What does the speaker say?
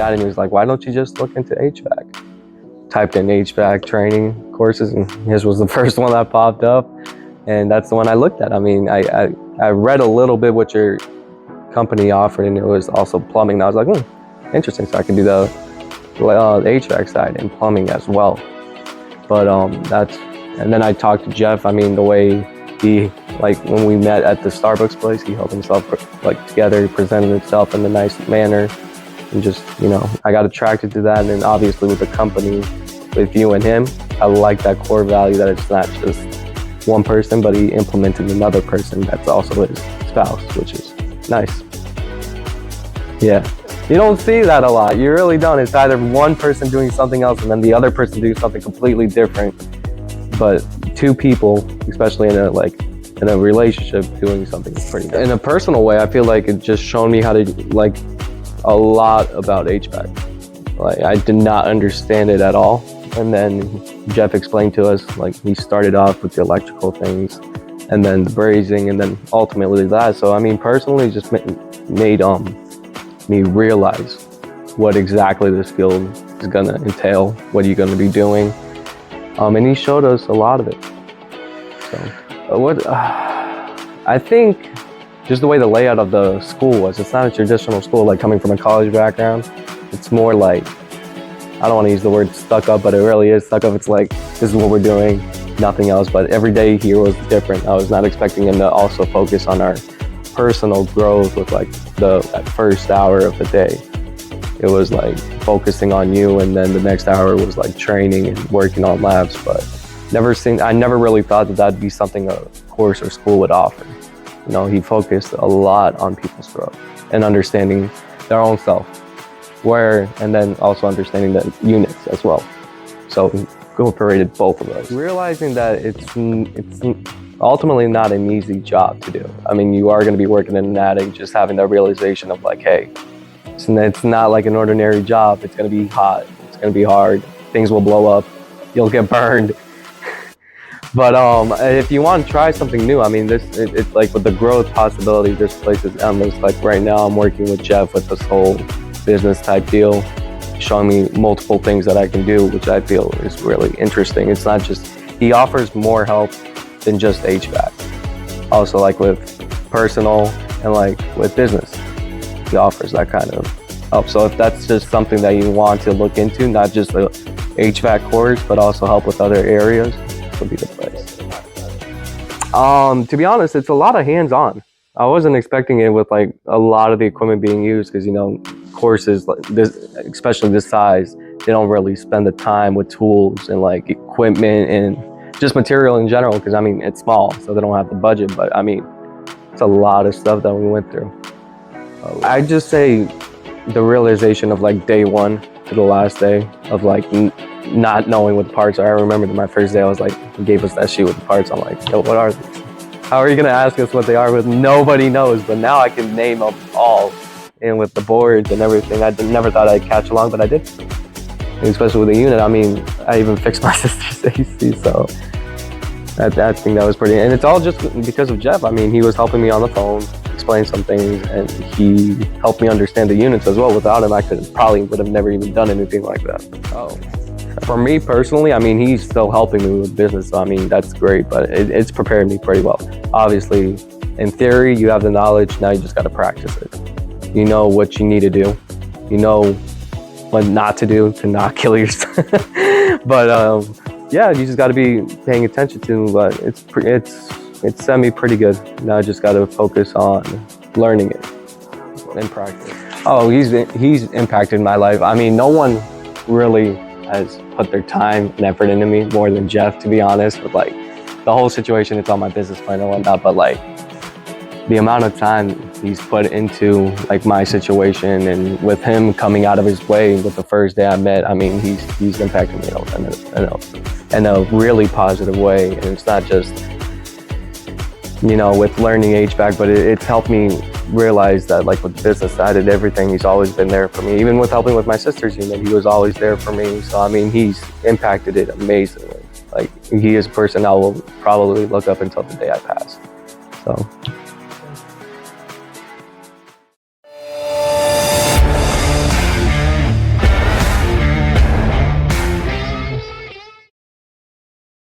that and he was like, why don't you just look into HVAC? Typed in HVAC training courses and his was the first one that popped up. And that's the one I looked at. I mean, I read a little bit what your company offered, and it was also plumbing. And I was like, interesting. So I can do the HVAC side and plumbing as well. But and then I talked to Jeff. I mean, the way he, like when we met at the Starbucks place, he held himself like together, he presented himself in a nice manner. And just, you know, I got attracted to that. And then obviously with the company, with you and him, I like that core value that it's not just one person, but he implemented another person that's also his spouse, which is nice. Yeah, you don't see that a lot. You really don't. It's either one person doing something else and then the other person doing something completely different. But two people, especially in a relationship, doing something pretty good. In a personal way, I feel like it just showed me how to like a lot about HVAC. Like I did not understand it at all. And then Jeff explained to us, like he started off with the electrical things and then the brazing and then ultimately that. So I mean, personally, it just made me realize what exactly this field is gonna entail, what you're gonna be doing. And he showed us a lot of it. So I think just the way the layout of the school was, it's not a traditional school, like coming from a college background. It's more like, I don't want to use the word stuck up, but it really is stuck up. It's like, this is what we're doing, nothing else. But every day here was different. I was not expecting him to also focus on our personal growth with like that first hour of the day. It was like focusing on you, and then the next hour was like training and working on labs. But I never really thought that that'd be something a course or school would offer. You know, he focused a lot on people's growth and understanding their own self. And then also understanding the units as well. So incorporated both of those. Realizing that it's ultimately not an easy job to do. I mean, you are going to be working in an attic, just having that realization of like, hey, it's not like an ordinary job. It's going to be hot. It's going to be hard. Things will blow up. You'll get burned. But if you want to try something new, I mean, it's like with the growth possibility, this place is endless. Like right now, I'm working with Jeff with this whole business type deal, showing me multiple things that I can do, which I feel is really interesting. It's not just, he offers more help than just HVAC. Also like with personal and like with business, he offers that kind of help. So if that's just something that you want to look into, not just the HVAC course, but also help with other areas, this will be the place. To be honest, it's a lot of hands-on. I wasn't expecting it with like a lot of the equipment being used, because, you know, courses like this, especially this size, they don't really spend the time with tools and like equipment and just material in general, because I mean, it's small, so they don't have the budget. But I mean, it's a lot of stuff that we went through. I just say the realization of like day one to the last day of like not knowing what the parts are. I remember my first day, I was like, he gave us that sheet with the parts. I'm like, yo, what are these? How are you gonna ask us what they are? But nobody knows. But now I can name them all. And with the boards and everything, I never thought I'd catch along, but I did. And especially with the unit, I mean, I even fixed my sister's AC, so I think that was pretty. And it's all just because of Jeff. I mean, he was helping me on the phone, explain some things, and he helped me understand the units as well. Without him, I would have never even done anything like that. Oh. For me personally, I mean, he's still helping me with business, so I mean, that's great, but it's prepared me pretty well. Obviously, in theory, you have the knowledge, now you just got to practice it. You know what you need to do. You know what not to do to not kill yourself. But yeah, you just got to be paying attention to. But it's semi pretty good. Now I just got to focus on learning it and practice. Oh, he's impacted my life. I mean, no one really has put their time and effort into me more than Jeff, to be honest. With like the whole situation, it's on my business plan and whatnot. But like, the amount of time he's put into like my situation, and with him coming out of his way with the first day I met, I mean, he's impacted me in a really positive way. And it's not just, you know, with learning HVAC, but it's helped me realize that like with the business side and everything, he's always been there for me. Even with helping with my sister's unit, he was always there for me. So I mean, he's impacted it amazingly. Like, he is a person I will probably look up until the day I pass. So